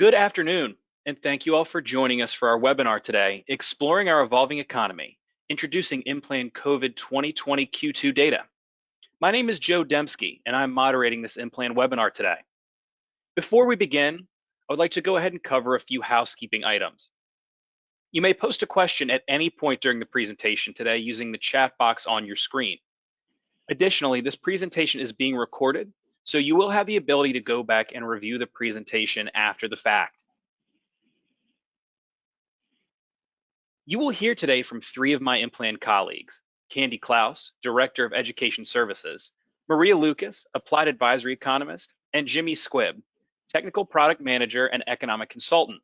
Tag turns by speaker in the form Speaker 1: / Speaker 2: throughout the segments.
Speaker 1: Good afternoon, and thank you all for joining us for our webinar today, Exploring Our Evolving Economy, Introducing IMPLAN COVID 2020 Q2 Data. My name is Joe Dembski, and I'm moderating this IMPLAN webinar today. Before we begin, I would like to go ahead and cover a few housekeeping items. You may post a question at any point during the presentation today using the chat box on your screen. Additionally, this presentation is being recorded, so you will have the ability to go back and review the presentation after the fact. You will hear today from three of my IMPLAN colleagues: Candy Klaus, Director of Education Services, Maria Lucas, Applied Advisory Economist, and Jimmy Squibb, Technical Product Manager and Economic Consultant.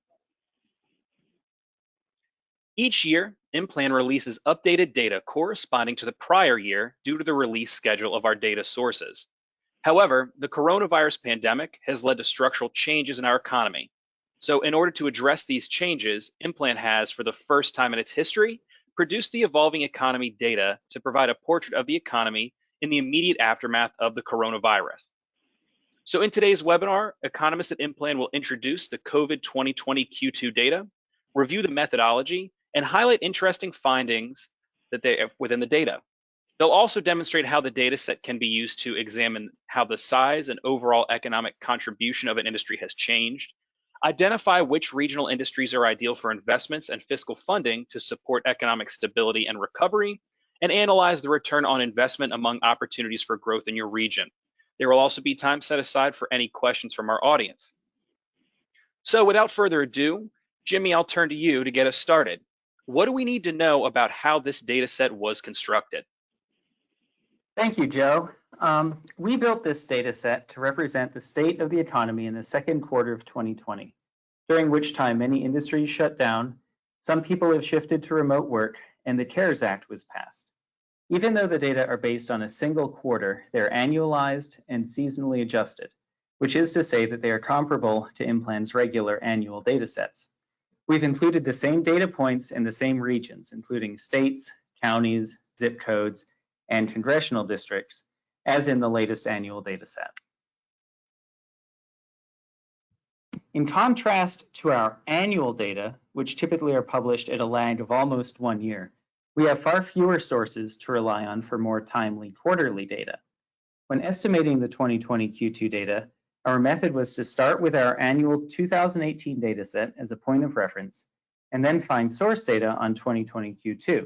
Speaker 1: Each year, IMPLAN releases updated data corresponding to the prior year due to the release schedule of our data sources. However, the coronavirus pandemic has led to structural changes in our economy. So in order to address these changes, IMPLAN has, for the first time in its history, produced the evolving economy data to provide a portrait of the economy in the immediate aftermath of the coronavirus. So in today's webinar, economists at IMPLAN will introduce the COVID 2020 Q2 data, review the methodology, and highlight interesting findings that they have within the data. They'll also demonstrate how the data set can be used to examine how the size and overall economic contribution of an industry has changed, identify which regional industries are ideal for investments and fiscal funding to support economic stability and recovery, and analyze the return on investment among opportunities for growth in your region. There will also be time set aside for any questions from our audience. So without further ado, Jimmy, I'll turn to you to get us started. What do we need to know about how this data set was constructed?
Speaker 2: Thank you, Joe. We built this data set to represent the state of the economy in the second quarter of 2020, during which time many industries shut down, some people have shifted to remote work, and the CARES Act was passed. Even though the data are based on a single quarter, they're annualized and seasonally adjusted, which is to say that they are comparable to IMPLAN's regular annual data sets. We've included the same data points in the same regions, including states, counties, zip codes, and congressional districts, as in the latest annual data set. In contrast to our annual data, which typically are published at a lag of almost 1 year, we have far fewer sources to rely on for more timely quarterly data. When estimating the 2020 Q2 data, our method was to start with our annual 2018 data set as a point of reference, and then find source data on 2020 Q2.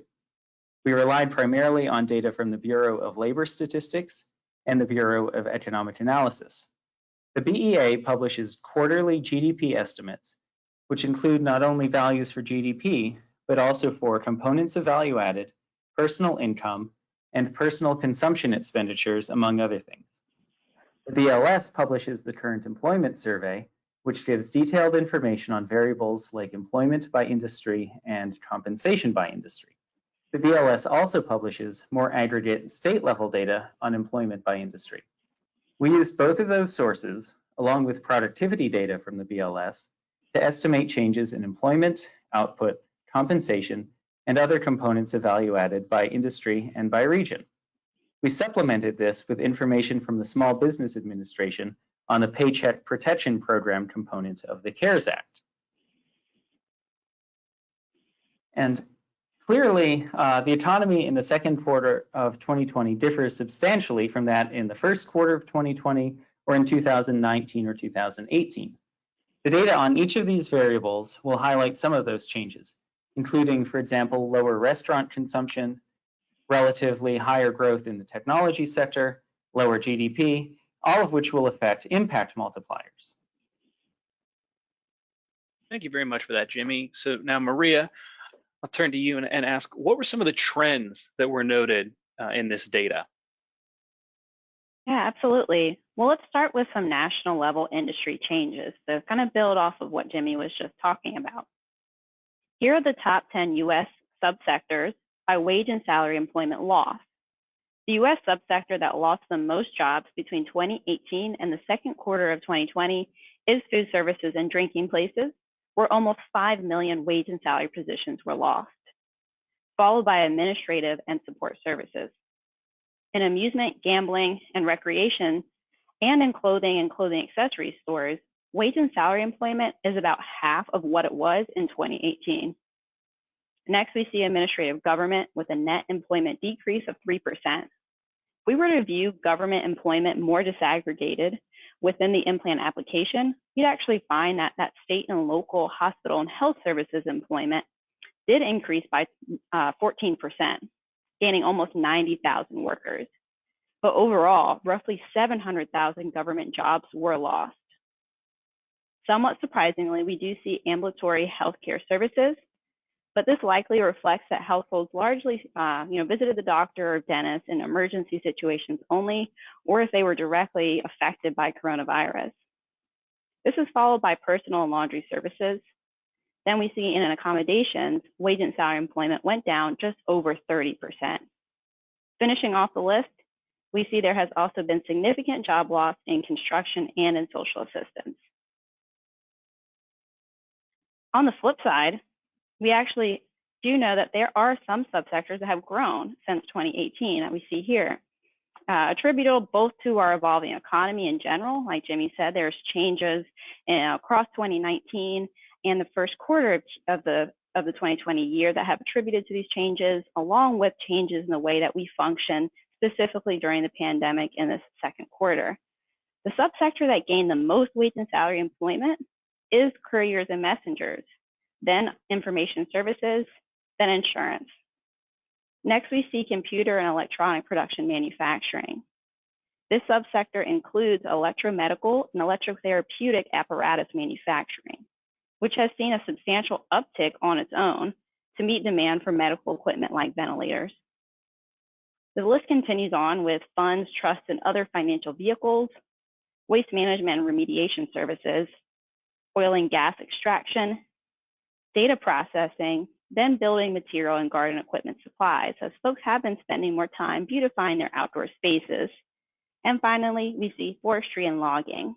Speaker 2: We relied primarily on data from the Bureau of Labor Statistics and the Bureau of Economic Analysis. The BEA publishes quarterly GDP estimates, which include not only values for GDP, but also for components of value added, personal income, and personal consumption expenditures, among other things. The BLS publishes the Current Employment Survey, which gives detailed information on variables like employment by industry and compensation by industry. The BLS also publishes more aggregate state-level data on employment by industry. We used both of those sources, along with productivity data from the BLS, to estimate changes in employment, output, compensation, and other components of value added by industry and by region. We supplemented this with information from the Small Business Administration on the Paycheck Protection Program component of the CARES Act. And clearly, the economy in the second quarter of 2020 differs substantially from that in the first quarter of 2020 or in 2019 or 2018. The data on each of these variables will highlight some of those changes, including, for example, lower restaurant consumption, relatively higher growth in the technology sector, lower GDP, all of which will affect impact multipliers.
Speaker 1: Thank you very much for that, Jimmy. So now, Maria, I'll turn to you and ask, what were some of the trends that were noted in this data?
Speaker 3: Yeah, absolutely. Well, let's start with some national level industry changes to kind of build off of what Jimmy was just talking about. Here are the top 10 U.S. subsectors by wage and salary employment loss. The U.S. subsector that lost the most jobs between 2018 and the second quarter of 2020 is food services and drinking places, where almost 5 million wage and salary positions were lost, followed by administrative and support services. In amusement, gambling, and recreation, and in clothing and clothing accessory stores, wage and salary employment is about half of what it was in 2018. Next, we see administrative government with a net employment decrease of 3%. If we were to view government employment more disaggregated within the IMPLAN application, you'd actually find that state and local hospital and health services employment did increase by 14%, gaining almost 90,000 workers. But overall, roughly 700,000 government jobs were lost. Somewhat surprisingly, we do see ambulatory healthcare services, but this likely reflects that households largely visited the doctor or dentist in emergency situations only, or if they were directly affected by coronavirus. This is followed by personal and laundry services. Then we see in accommodations, wage and salary employment went down just over 30%. Finishing off the list, we see there has also been significant job loss in construction and in social assistance. On the flip side, we actually do know that there are some subsectors that have grown since 2018 that we see here, attributable both to our evolving economy in general. Like Jimmy said, there's changes across 2019 and the first quarter of the 2020 year that have attributed to these changes, along with changes in the way that we function, specifically during the pandemic in this second quarter. The subsector that gained the most wage and salary employment is couriers and messengers, then information services, then insurance. Next, we see computer and electronic production manufacturing. This subsector includes electromedical and electrotherapeutic apparatus manufacturing, which has seen a substantial uptick on its own to meet demand for medical equipment like ventilators. The list continues on with funds, trusts, and other financial vehicles, waste management and remediation services, oil and gas extraction, data processing, then building material and garden equipment supplies, as folks have been spending more time beautifying their outdoor spaces. And finally, we see forestry and logging.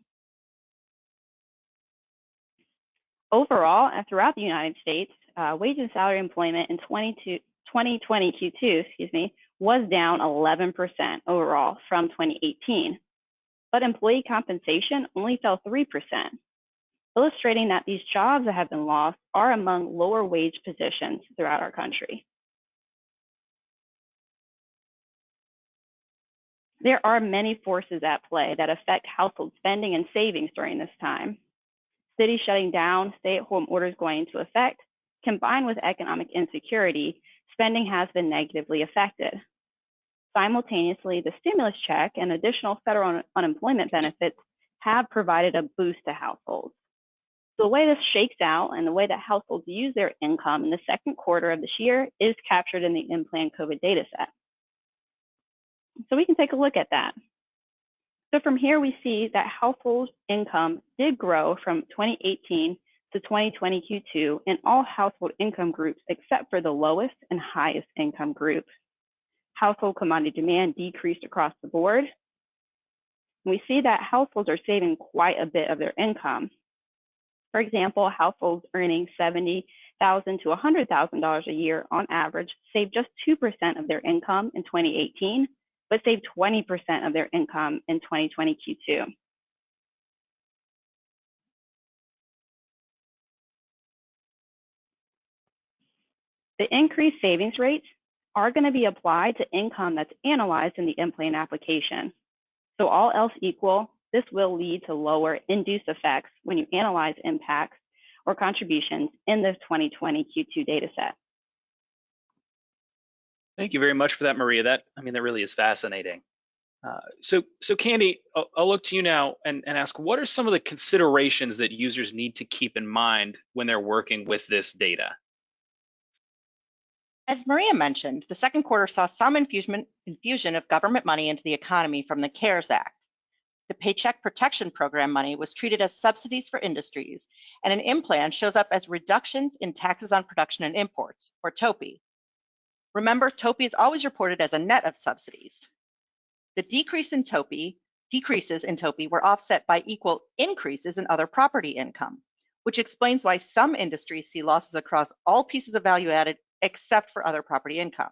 Speaker 3: Overall, throughout the United States, wage and salary employment in 2020 Q2, was down 11% overall from 2018, but employee compensation only fell 3%, illustrating that these jobs that have been lost are among lower wage positions throughout our country. There are many forces at play that affect household spending and savings during this time. Cities shutting down, stay-at-home orders going into effect, combined with economic insecurity, spending has been negatively affected. Simultaneously, the stimulus check and additional federal unemployment benefits have provided a boost to households. So the way this shakes out and the way that households use their income in the second quarter of this year is captured in the IMPLAN COVID data set. So we can take a look at that. So from here, we see that household income did grow from 2018 to 2020 Q2 in all household income groups except for the lowest and highest income groups. Household commodity demand decreased across the board. We see that households are saving quite a bit of their income. For example, households earning $70,000 to $100,000 a year on average saved just 2% of their income in 2018, but saved 20% of their income in 2020 Q2. The increased savings rates are going to be applied to income that's analyzed in the IMPLAN application. So all else equal, this will lead to lower induced effects when you analyze impacts or contributions in the 2020 Q2 data set.
Speaker 1: Thank you very much for that, Maria. That really is fascinating. So Candy, I'll look to you now and ask, what are some of the considerations that users need to keep in mind when they're working with this data?
Speaker 4: As Maria mentioned, the second quarter saw some infusion of government money into the economy from the CARES Act. The Paycheck Protection Program money was treated as subsidies for industries, and an IMPLAN shows up as reductions in taxes on production and imports, or TOPI. Remember, TOPI is always reported as a net of subsidies. The decreases in TOPI were offset by equal increases in other property income, which explains why some industries see losses across all pieces of value added except for other property income.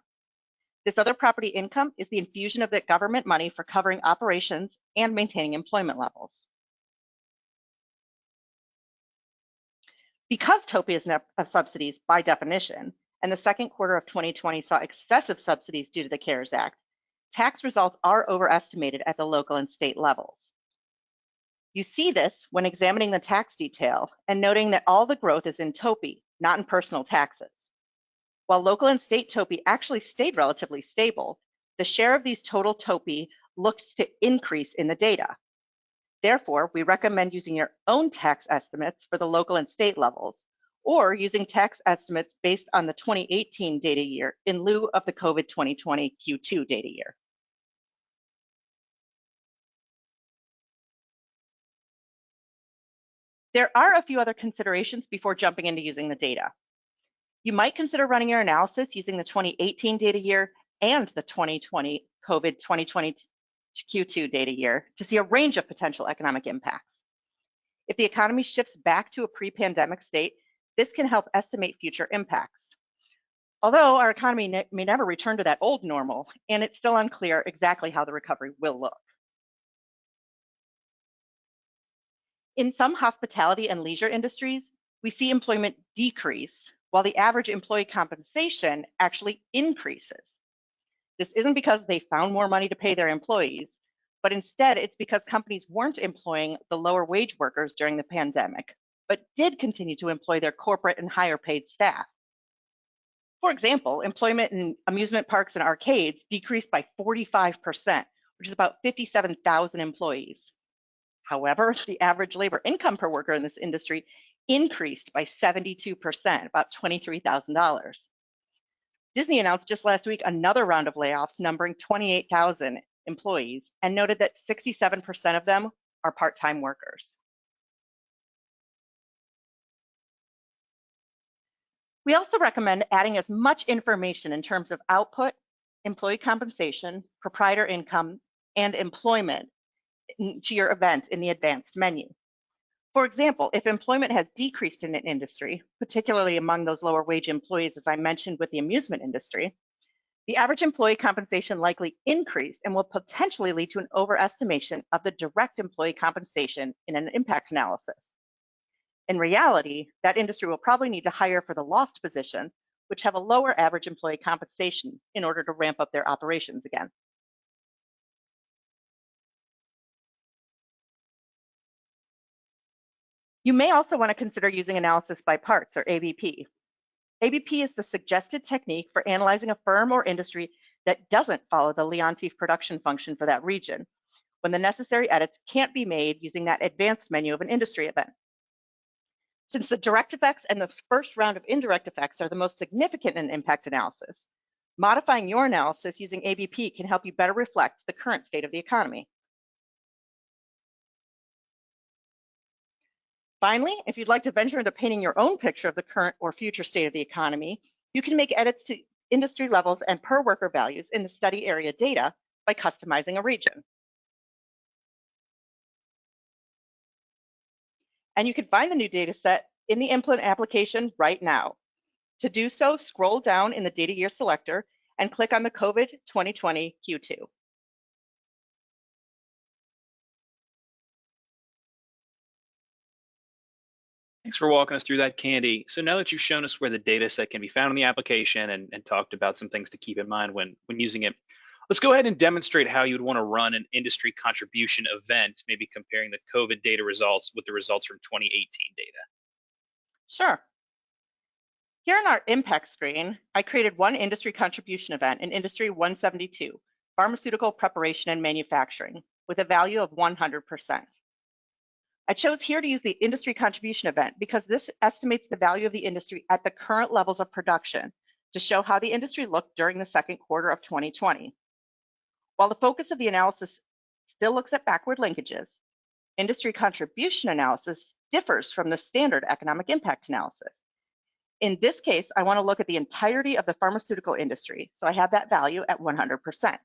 Speaker 4: This other property income is the infusion of the government money for covering operations and maintaining employment levels. Because TOPI is net of subsidies by definition, and the second quarter of 2020 saw excessive subsidies due to the CARES Act, tax results are overestimated at the local and state levels. You see this when examining the tax detail and noting that all the growth is in TOPI, not in personal taxes. While local and state TOPI actually stayed relatively stable, the share of these total TOPI looks to increase in the data. Therefore, we recommend using your own tax estimates for the local and state levels, or using tax estimates based on the 2018 data year in lieu of the COVID 2020 Q2 data year. There are a few other considerations before jumping into using the data. You might consider running your analysis using the 2018 data year and the 2020 COVID 2020 Q2 data year to see a range of potential economic impacts. If the economy shifts back to a pre-pandemic state, this can help estimate future impacts. Although our economy may never return to that old normal, and it's still unclear exactly how the recovery will look. In some hospitality and leisure industries, we see employment decrease while the average employee compensation actually increases. This isn't because they found more money to pay their employees, but instead it's because companies weren't employing the lower wage workers during the pandemic, but did continue to employ their corporate and higher paid staff. For example, employment in amusement parks and arcades decreased by 45%, which is about 57,000 employees. However, the average labor income per worker in this industry increased by 72%, about $23,000. Disney announced just last week another round of layoffs numbering 28,000 employees and noted that 67% of them are part-time workers. We also recommend adding as much information in terms of output, employee compensation, proprietor income, and employment to your event in the advanced menu. For example, if employment has decreased in an industry, particularly among those lower wage employees, as I mentioned with the amusement industry, the average employee compensation likely increased and will potentially lead to an overestimation of the direct employee compensation in an impact analysis. In reality, that industry will probably need to hire for the lost positions, which have a lower average employee compensation in order to ramp up their operations again. You may also want to consider using analysis by parts, or ABP. ABP is the suggested technique for analyzing a firm or industry that doesn't follow the Leontief production function for that region, when the necessary edits can't be made using that advanced menu of an industry event. Since the direct effects and the first round of indirect effects are the most significant in impact analysis, modifying your analysis using ABP can help you better reflect the current state of the economy. Finally, if you'd like to venture into painting your own picture of the current or future state of the economy, you can make edits to industry levels and per worker values in the study area data by customizing a region. And you can find the new data set in the IMPLAN application right now. To do so, scroll down in the data year selector and click on the COVID 2020 Q2.
Speaker 1: Thanks for walking us through that, Candy. So now that you've shown us where the data set can be found in the application and talked about some things to keep in mind when using it, let's go ahead and demonstrate how you'd want to run an industry contribution event, maybe comparing the COVID data results with the results from 2018 data.
Speaker 4: Sure. Here in our impact screen, I created one industry contribution event in Industry 172, Pharmaceutical Preparation and Manufacturing, with a value of 100%. I chose here to use the industry contribution event because this estimates the value of the industry at the current levels of production to show how the industry looked during the second quarter of 2020. While the focus of the analysis still looks at backward linkages, industry contribution analysis differs from the standard economic impact analysis. In this case, I want to look at the entirety of the pharmaceutical industry, so I have that value at 100%.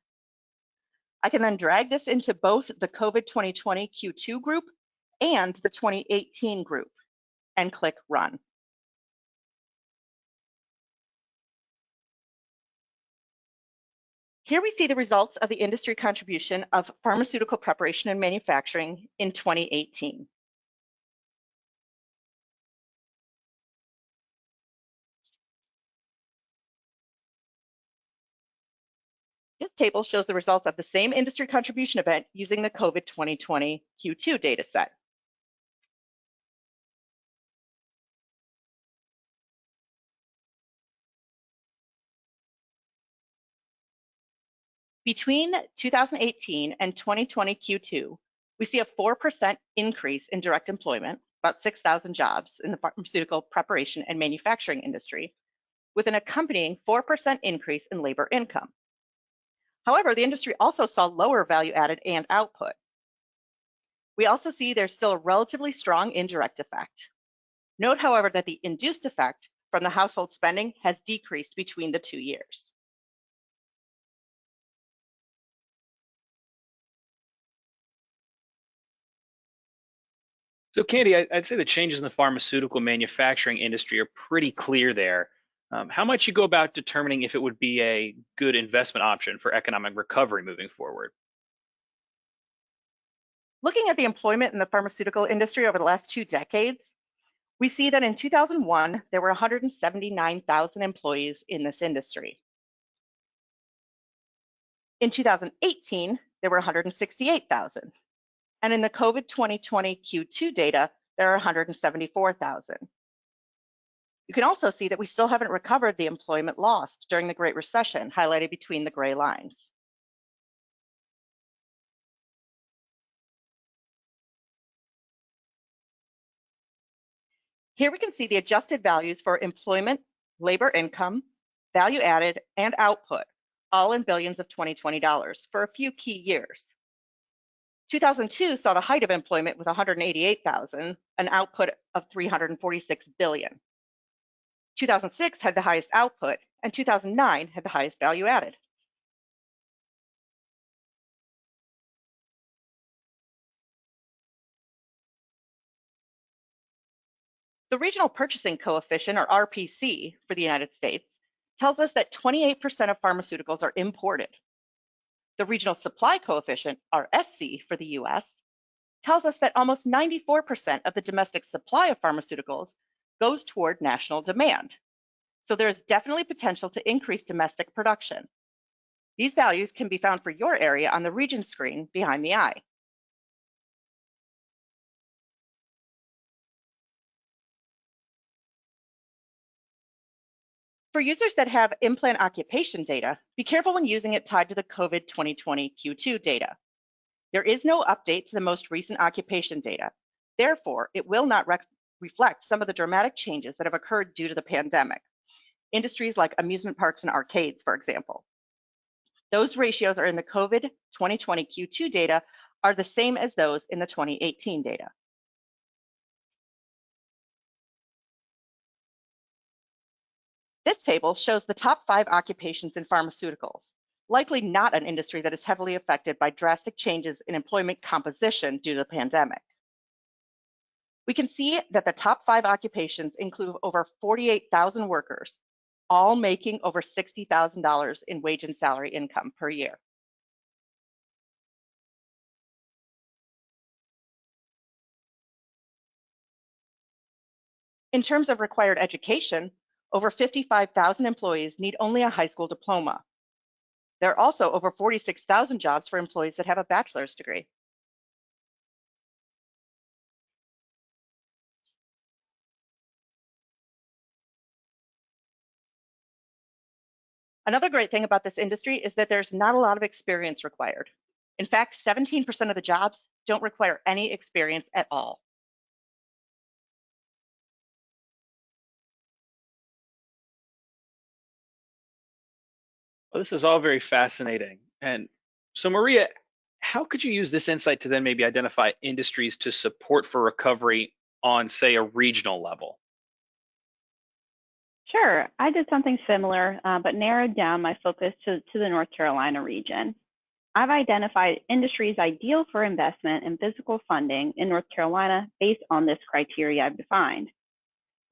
Speaker 4: I can then drag this into both the COVID 2020 Q2 group and the 2018 group and click Run. Here we see the results of the industry contribution of pharmaceutical preparation and manufacturing in 2018. table shows the results of the same industry contribution event using the COVID 2020 Q2 data set. Between 2018 and 2020 Q2, we see a 4% increase in direct employment, about 6,000 jobs in the pharmaceutical preparation and manufacturing industry, with an accompanying 4% increase in labor income. However, the industry also saw lower value added and output. We also see there's still a relatively strong indirect effect. Note, however, that the induced effect from the household spending has decreased between the 2 years.
Speaker 1: So Candy, I'd say the changes in the pharmaceutical manufacturing industry are pretty clear there. How might you go about determining if it would be a good investment option for economic recovery moving forward?
Speaker 4: Looking at the employment in the pharmaceutical industry over the last 2 decades, we see that in 2001, there were 179,000 employees in this industry. In 2018, there were 168,000. And in the COVID 2020 Q2 data, there are 174,000. You can also see that we still haven't recovered the employment lost during the Great Recession, highlighted between the gray lines. Here we can see the adjusted values for employment, labor income, value added, and output, all in billions of 2020 dollars for a few key years. 2002 saw the height of employment with 188,000, an output of 346 billion. 2006 had the highest output, and 2009 had the highest value added. The regional purchasing coefficient, or RPC, for the United States tells us that 28% of pharmaceuticals are imported. The regional supply coefficient, RSC, for the US, tells us that almost 94% of the domestic supply of pharmaceuticals goes toward national demand. So there is definitely potential to increase domestic production. These values can be found for your area on the region screen behind the eye. For users that have IMPLAN occupation data, be careful when using it tied to the COVID 2020 Q2 data. There is no update to the most recent occupation data. Therefore, it will not reflect some of the dramatic changes that have occurred due to the pandemic. Industries like amusement parks and arcades, for example. Those ratios are in the COVID 2020 Q2 data are the same as those in the 2018 data. This table shows the top 5 occupations in pharmaceuticals, likely not an industry that is heavily affected by drastic changes in employment composition due to the pandemic. We can see that the top 5 occupations include over 48,000 workers, all making over $60,000 in wage and salary income per year. In terms of required education, over 55,000 employees need only a high school diploma. There are also over 46,000 jobs for employees that have a bachelor's degree. Another great thing about this industry is that there's not a lot of experience required. In fact, 17% of the jobs don't require any experience at all.
Speaker 1: Well, this is all very fascinating. And so Maria, how could you use this insight to then maybe identify industries to support for recovery on, say, a regional level?
Speaker 3: Sure, I did something similar, but narrowed down my focus to the North Carolina region. I've identified industries ideal for investment and physical funding in North Carolina based on this criteria I've defined.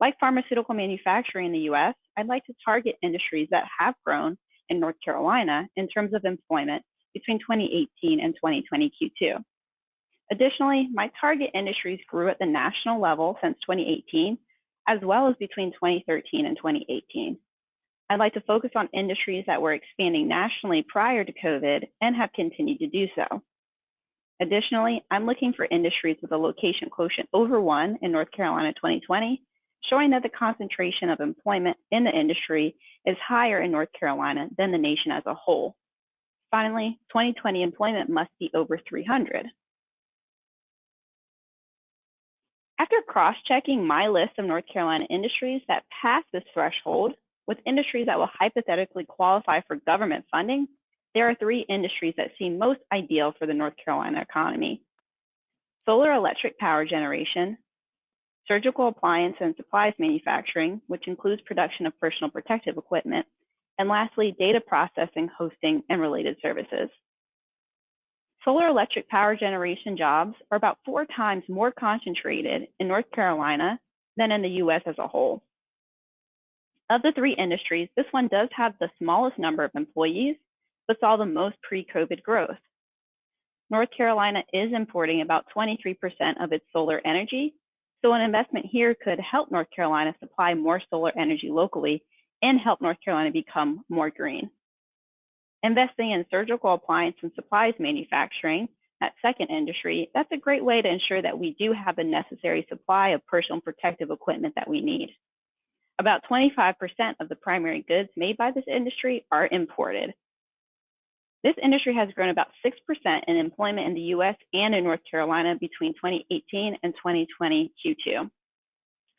Speaker 3: Like pharmaceutical manufacturing in the US, I'd like to target industries that have grown in North Carolina in terms of employment between 2018 and 2020 Q2. Additionally, my target industries grew at the national level since 2018, as well as between 2013 and 2018. I'd like to focus on industries that were expanding nationally prior to COVID and have continued to do so. Additionally, I'm looking for industries with a location quotient over 1 in North Carolina 2020, showing that the concentration of employment in the industry is higher in North Carolina than the nation as a whole. Finally, 2020 employment must be over 300. After cross-checking my list of North Carolina industries that pass this threshold with industries that will hypothetically qualify for government funding, there are 3 industries that seem most ideal for the North Carolina economy: solar electric power generation, surgical appliance and supplies manufacturing, which includes production of personal protective equipment, and lastly, data processing, hosting, and related services. Solar electric power generation jobs are about 4 times more concentrated in North Carolina than in the US as a whole. Of the 3 industries, this one does have the smallest number of employees, but saw the most pre-COVID growth. North Carolina is importing about 23% of its solar energy, so an investment here could help North Carolina supply more solar energy locally and help North Carolina become more green. Investing in surgical appliance and supplies manufacturing, that second industry, that's a great way to ensure that we do have the necessary supply of personal protective equipment that we need. About 25% of the primary goods made by this industry are imported. This industry has grown about 6% in employment in the US and in North Carolina between 2018 and 2020 Q2.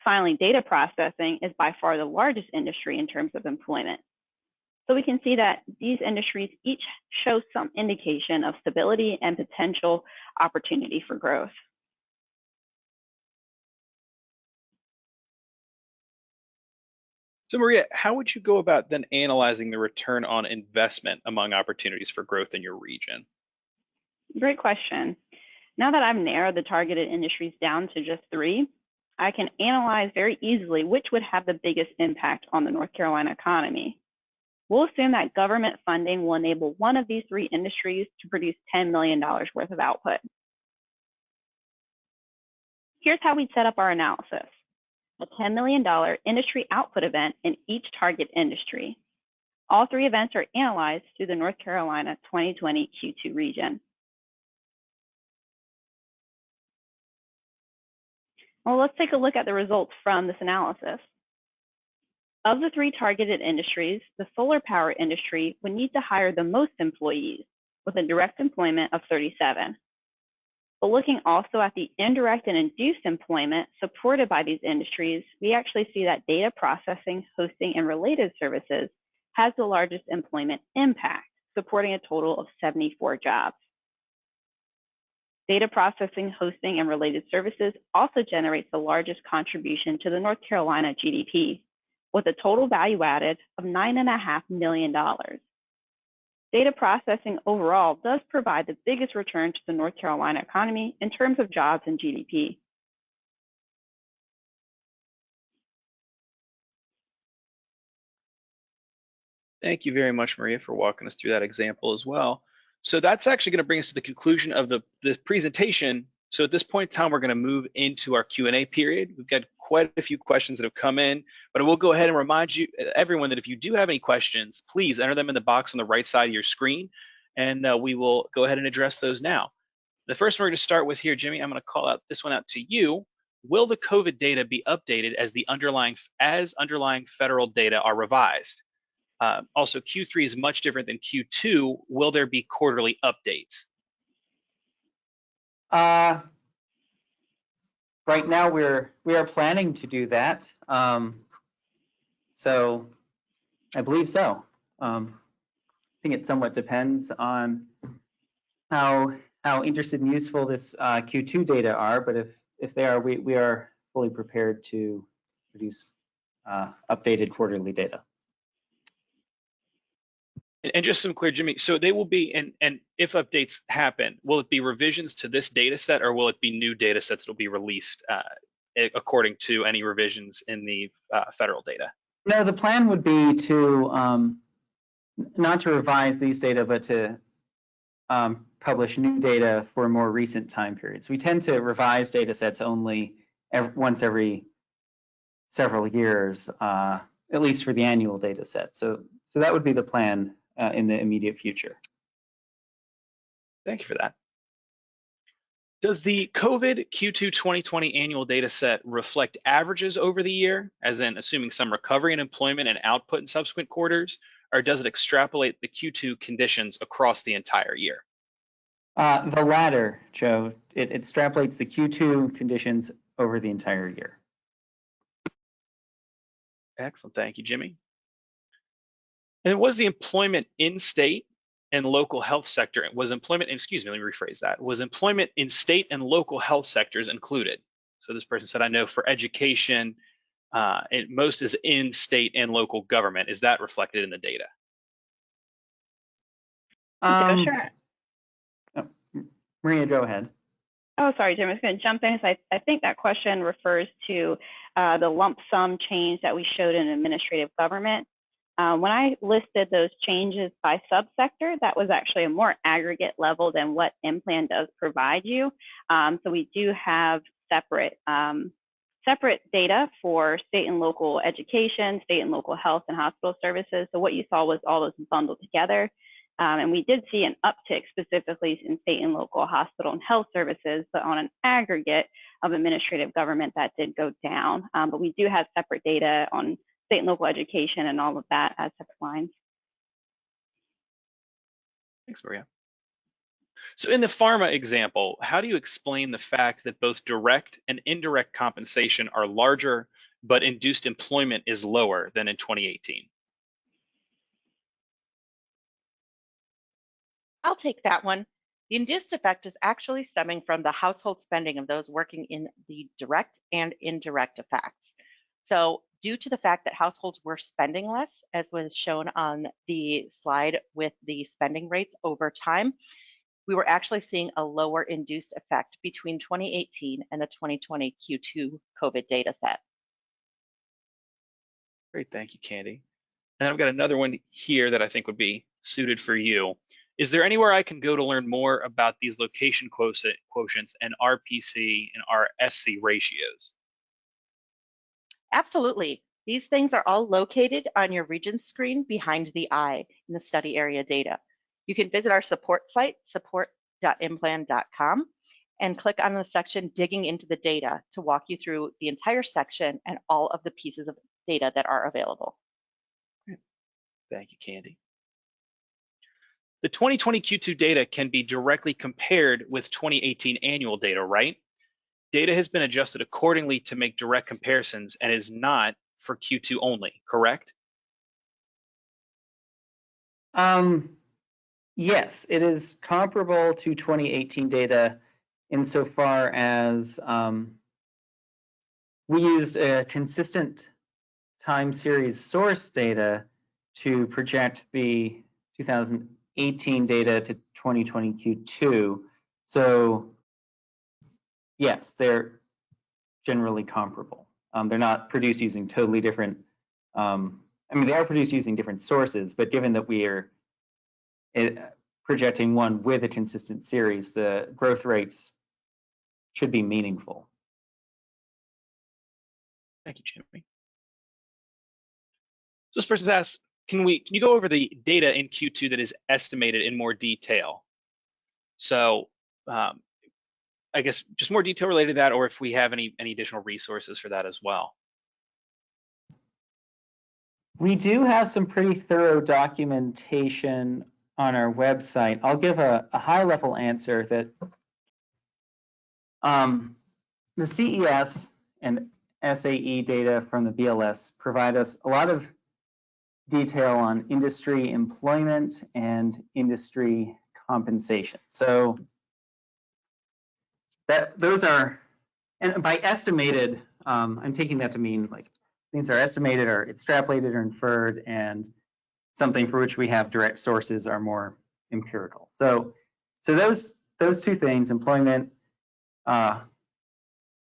Speaker 3: Finally, data processing is by far the largest industry in terms of employment. So we can see that these industries each show some indication of stability and potential opportunity for growth.
Speaker 1: So Maria, how would you go about then analyzing the return on investment among opportunities for growth in your region?
Speaker 3: Great question. Now that I've narrowed the targeted industries down to just 3, I can analyze very easily which would have the biggest impact on the North Carolina economy. We'll assume that government funding will enable one of these 3 industries to produce $10 million worth of output. Here's how we'd set up our analysis: a $10 million industry output event in each target industry. All 3 events are analyzed through the North Carolina 2020 Q2 region. Well, let's take a look at the results from this analysis. Of the 3 targeted industries, the solar power industry would need to hire the most employees, with a direct employment of 37. But looking also at the indirect and induced employment supported by these industries, we actually see that data processing, hosting, and related services has the largest employment impact, supporting a total of 74 jobs. Data processing, hosting, and related services also generates the largest contribution to the North Carolina GDP, with a total value added of $9.5 million. Data processing overall does provide the biggest return to the North Carolina economy in terms of jobs and GDP.
Speaker 1: Thank you very much, Maria, for walking us through that example as well. So that's actually going to bring us to the conclusion of the presentation. So at this point in time, we're going to move into our Q&A period. We've got quite a few questions that have come in, but I will go ahead and remind you, everyone, that if you do have any questions, please enter them in the box on the right side of your screen, and we will go ahead and address those now. The first one we're going to start with here, Jimmy, I'm going to call out this one out to you. Will the COVID data be updated as underlying federal data are revised? Also, Q3 is much different than Q2. Will there be quarterly updates?
Speaker 2: Right now, we are planning to do that. So I believe so. I think it somewhat depends on how interested and useful this Q2 data are, but if they are, we are fully prepared to produce updated quarterly data.
Speaker 1: And just some clear, Jimmy, so they will be, and if updates happen, will it be revisions to this data set, or will it be new data sets that will be released according to any revisions in the federal data?
Speaker 2: No, the plan would be to not to revise these data, but to publish new data for more recent time periods. We tend to revise data sets only once every several years. at least for the annual data set. So that would be the plan in the immediate future.
Speaker 1: Thank you for that. Does the COVID Q2 2020 annual data set reflect averages over the year, as in assuming some recovery in employment and output in subsequent quarters, or does it extrapolate the Q2 conditions across the entire year?
Speaker 2: The latter, Joe. It extrapolates the Q2 conditions over the entire year.
Speaker 1: Excellent, thank you, Jimmy. And was the employment in state and local health sector, was employment, excuse me, let me rephrase that. Was employment in state and local health sectors included? So this person said, I know for education, most is in state and local government. Is that reflected in the data?
Speaker 3: Sure.
Speaker 2: Maria, go ahead.
Speaker 3: Oh, sorry, Jim. I was going to jump in. I think that question refers to the lump sum change that we showed in administrative government. When I listed those changes by subsector, that was actually a more aggregate level than what IMPLAN does provide you. So we do have separate data for state and local education, state and local health and hospital services. So what you saw was all those bundled together. And we did see an uptick specifically in state and local hospital and health services, but on an aggregate of administrative government, that did go down. But we do have separate data on state and local education and all of that as separate lines.
Speaker 1: Thanks, Maria. So in the pharma example, how do you explain the fact that both direct and indirect compensation are larger, but induced employment is lower than in 2018?
Speaker 4: I'll take that one. The induced effect is actually stemming from the household spending of those working in the direct and indirect effects. So due to the fact that households were spending less, as was shown on the slide with the spending rates over time, we were actually seeing a lower induced effect between 2018 and the 2020 Q2 COVID data set.
Speaker 1: Great, thank you, Candy. And I've got another one here that I think would be suited for you. Is there anywhere I can go to learn more about these location quotients and RPC and RSC ratios?
Speaker 4: Absolutely. These things are all located on your region screen behind the eye in the study area data. You can visit our support site, support.implan.com, and click on the section Digging into the Data to walk you through the entire section and all of the pieces of data that are available.
Speaker 1: Thank you, Candy. The 2020 Q2 data can be directly compared with 2018 annual data, right? Data has been adjusted accordingly to make direct comparisons and is not for Q2 only, correct?
Speaker 2: Yes, it is comparable to 2018 data insofar as we used a consistent time series source data to project the 2018 data to 2020 Q2. So yes, they're generally comparable. They're not produced using totally different, I mean, they are produced using different sources, but given that we are projecting one with a consistent series, the growth rates should be meaningful.
Speaker 1: Thank you, Jimmy. So this person asks, can you go over the data in Q2 that is estimated in more detail? So I guess just more detail related to that, or if we have any additional resources for that as well.
Speaker 2: We do have some pretty thorough documentation on our website. I'll give a high-level answer that the CES and SAE data from the BLS provide us a lot of detail on industry employment and industry compensation. So those are, and by estimated, I'm taking that to mean like things are estimated or extrapolated or inferred, and something for which we have direct sources are more empirical. So those two things, employment,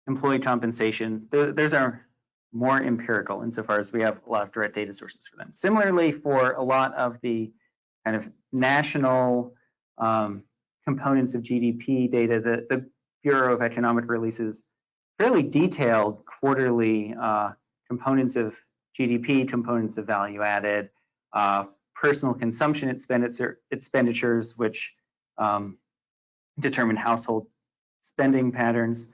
Speaker 2: employee compensation, those are more empirical insofar as we have a lot of direct data sources for them. Similarly, for a lot of the kind of national components of GDP data, the Bureau of Economic releases fairly detailed quarterly components of GDP, components of value added, personal consumption expenditures, which determine household spending patterns.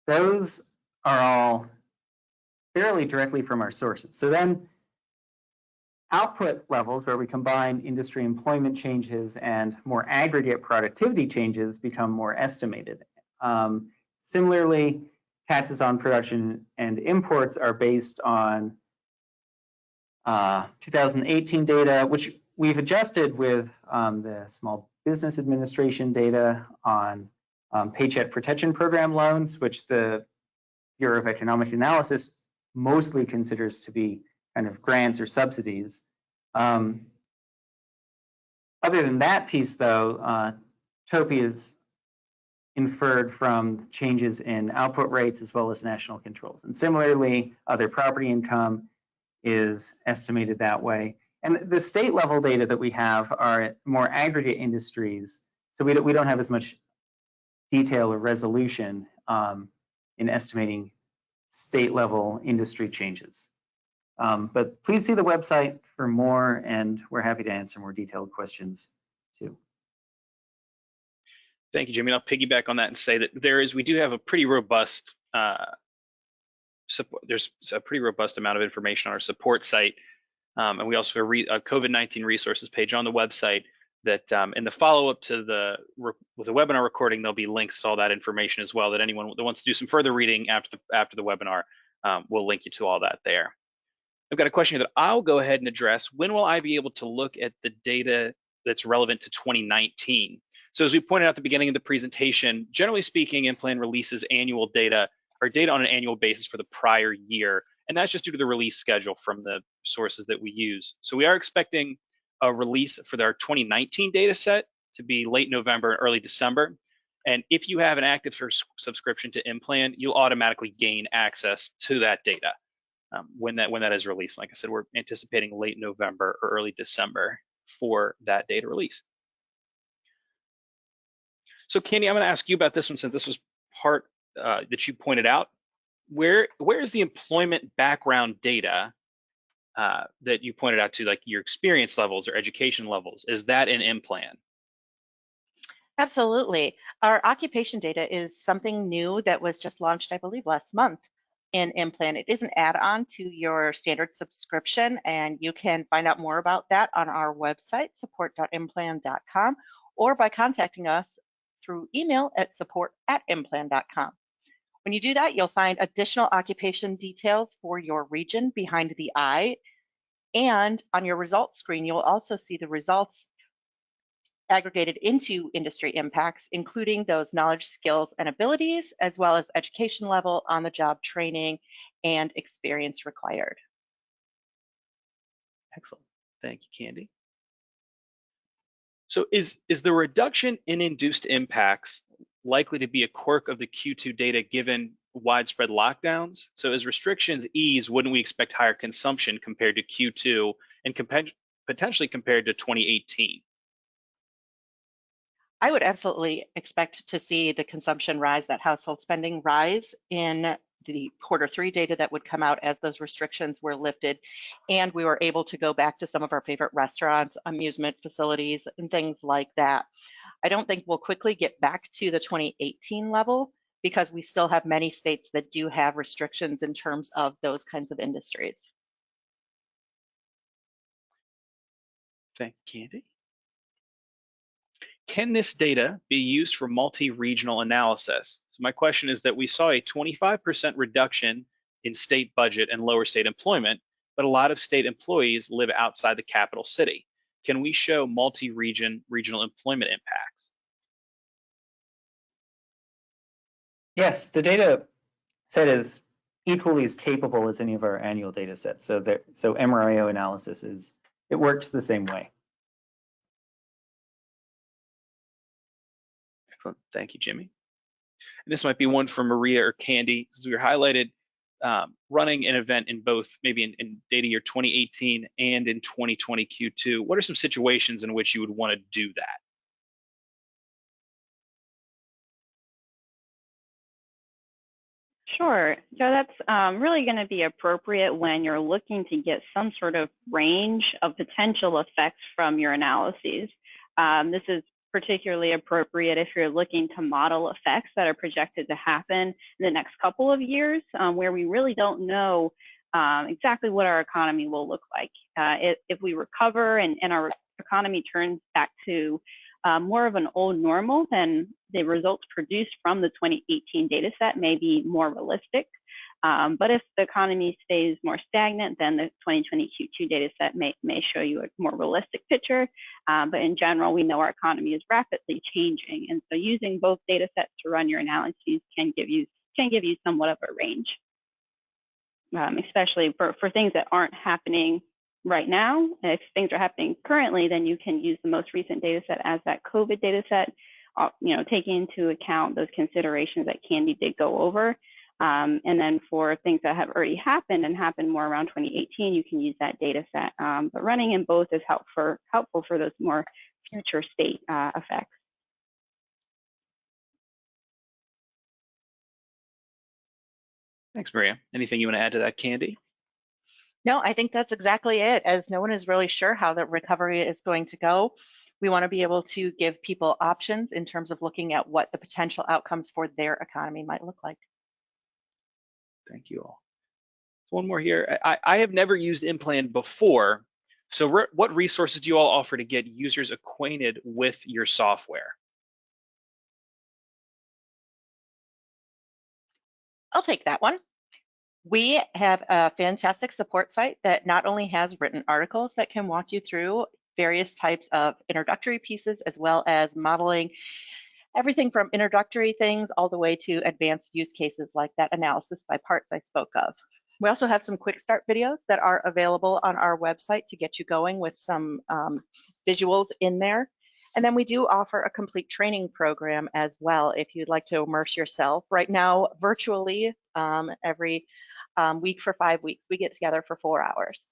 Speaker 2: Those are all fairly directly from our sources. So then output levels, where we combine industry employment changes and more aggregate productivity changes, become more estimated. Similarly, taxes on production and imports are based on 2018 data, which we've adjusted with the Small Business Administration data on Paycheck Protection Program loans, which the Bureau of Economic Analysis mostly considers to be kind of grants or subsidies. Other than that piece, though, TOPI is inferred from changes in output rates as well as national controls. And similarly, other property income is estimated that way. And the state level data that we have are more aggregate industries, so we don't have as much detail or resolution in estimating state level industry changes. But please see the website for more, and we're happy to answer more detailed questions too.
Speaker 1: Thank you, Jimmy. And I'll piggyback on that and say that we do have a pretty robust support. There's a pretty robust amount of information on our support site, and we also have a COVID-19 resources page on the website. That in the follow-up to with the webinar recording, there'll be links to all that information as well. That anyone that wants to do some further reading after the webinar, we'll link you to all that there. I've got a question here that I'll go ahead and address. When will I be able to look at the data that's relevant to 2019? So as we pointed out at the beginning of the presentation, generally speaking, IMPLAN releases annual data or data on an annual basis for the prior year. And that's just due to the release schedule from the sources that we use. So we are expecting a release for our 2019 data set to be late November and early December. And if you have an active subscription to IMPLAN, you'll automatically gain access to that data when that is released. Like I said, we're anticipating late November or early December for that data release. So Candy, I'm going to ask you about this one since this was part that you pointed out. Where is the employment background data that you pointed out to, like your experience levels or education levels? Is that in IMPLAN?
Speaker 4: Absolutely. Our occupation data is something new that was just launched, I believe, last month in IMPLAN. It is an add-on to your standard subscription, and you can find out more about that on our website, support.implan.com, or by contacting us through email at support@implan.com. When you do that, you'll find additional occupation details for your region behind the eye. And on your results screen, you'll also see the results aggregated into industry impacts, including those knowledge, skills, and abilities, as well as education level, on-the-job training, and experience required.
Speaker 1: Excellent. Thank you, Candy. So is the reduction in induced impacts likely to be a quirk of the Q2 data given widespread lockdowns? So as restrictions ease, wouldn't we expect higher consumption compared to Q2 and potentially compared to 2018?
Speaker 4: I would absolutely expect to see the consumption rise, that household spending rise in the Q3 data that would come out as those restrictions were lifted. And we were able to go back to some of our favorite restaurants, amusement facilities, and things like that. I don't think we'll quickly get back to the 2018 level because we still have many states that do have restrictions in terms of those kinds of industries.
Speaker 1: Thank you, Candy. Can this data be used for multi-regional analysis? So my question is that we saw a 25% reduction in state budget and lower state employment, but a lot of state employees live outside the capital city. Can we show regional employment impacts?
Speaker 2: Yes, the data set is equally as capable as any of our annual data sets. So MRIO analysis it works the same way.
Speaker 1: Excellent. Thank you, Jimmy. And this might be one for Maria or Candy, because we were highlighted running an event in both, maybe in data year 2018 and in 2020 Q2. What are some situations in which you would want to do that?
Speaker 3: Sure. So that's really going to be appropriate when you're looking to get some sort of range of potential effects from your analyses. This is particularly appropriate if you're looking to model effects that are projected to happen in the next couple of years, where we really don't know exactly what our economy will look like. If we recover and our economy turns back to more of an old normal, then the results produced from the 2018 data set may be more realistic. But if the economy stays more stagnant, then the 2020 Q2 data set may show you a more realistic picture. But in general, we know our economy is rapidly changing. And so using both data sets to run your analyses can give you somewhat of a range, especially for things that aren't happening right now. If things are happening currently, then you can use the most recent data set as that COVID data set, taking into account those considerations that Candy did go over. And then for things that have already happened and happened more around 2018, you can use that data set. But running in both is helpful for those more future state effects.
Speaker 1: Thanks, Maria. Anything you want to add to that, Candy?
Speaker 4: No, I think that's exactly it. As no one is really sure how the recovery is going to go, we want to be able to give people options in terms of looking at what the potential outcomes for their economy might look like.
Speaker 1: Thank you all. One more here. I have never used IMPLAN before. So what resources do you all offer to get users acquainted with your software?
Speaker 4: I'll take that one. We have a fantastic support site that not only has written articles that can walk you through various types of introductory pieces, as well as modeling everything from introductory things all the way to advanced use cases like that analysis by parts I spoke of. We also have some quick start videos that are available on our website to get you going with some visuals in there. And then we do offer a complete training program as well if you'd like to immerse yourself. Right now, virtually every week for 5 weeks, we get together for 4 hours.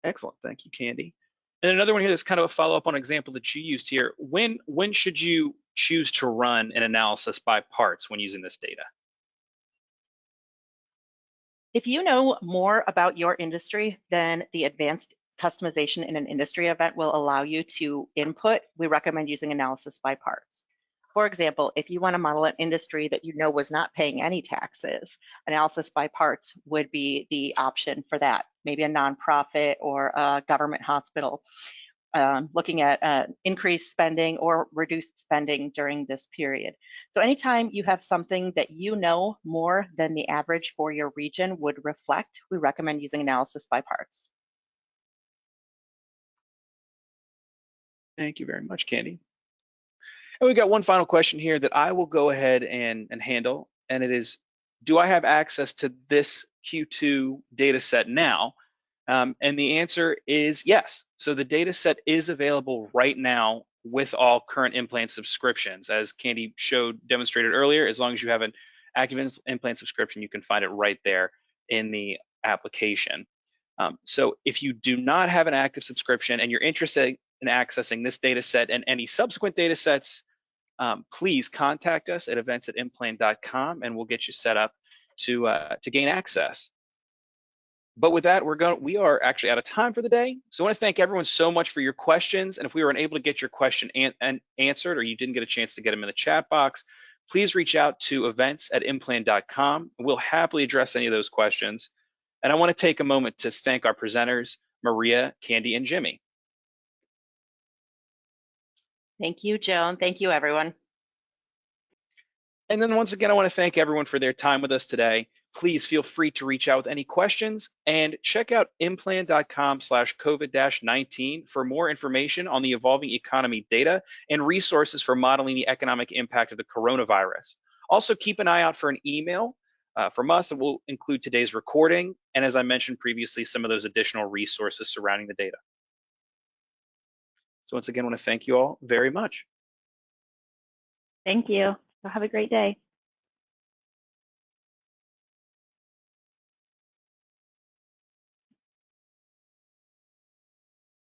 Speaker 1: Excellent. Thank you, Candy. And another one here that's kind of a follow-up on an example that you used here. When should you choose to run an analysis by parts when using this data?
Speaker 4: If you know more about your industry than the advanced customization in an industry event will allow you to input, we recommend using analysis by parts. For example, if you want to model an industry that you know was not paying any taxes, analysis by parts would be the option for that. Maybe a nonprofit or a government hospital, looking at increased spending or reduced spending during this period. So anytime you have something that you know more than the average for your region would reflect, we recommend using analysis by parts.
Speaker 1: Thank you very much, Candy. And we've got one final question here that I will go ahead and handle, and it is, do I have access to this Q2 data set now? And the answer is yes. So the data set is available right now with all current IMPLAN subscriptions. As Candy demonstrated earlier, as long as you have an active IMPLAN subscription, you can find it right there in the application. So if you do not have an active subscription and you're interested in accessing this data set and any subsequent data sets, please contact us at events@implan.com and we'll get you set up to gain access. But with that, we are actually out of time for the day. So I want to thank everyone so much for your questions. And if we were unable to get your question answered, or you didn't get a chance to get them in the chat box, please reach out to events@implan.com. We'll happily address any of those questions. And I want to take a moment to thank our presenters, Maria, Candy, and Jimmy.
Speaker 4: Thank you, Joan. Thank you, everyone.
Speaker 1: And then once again, I want to thank everyone for their time with us today. Please feel free to reach out with any questions and check out implan.com/COVID-19 for more information on the evolving economy data and resources for modeling the economic impact of the coronavirus. Also, keep an eye out for an email from us that will include today's recording, and as I mentioned previously, some of those additional resources surrounding the data. So once again, I want to thank you all very much.
Speaker 3: Thank you. Have a great day.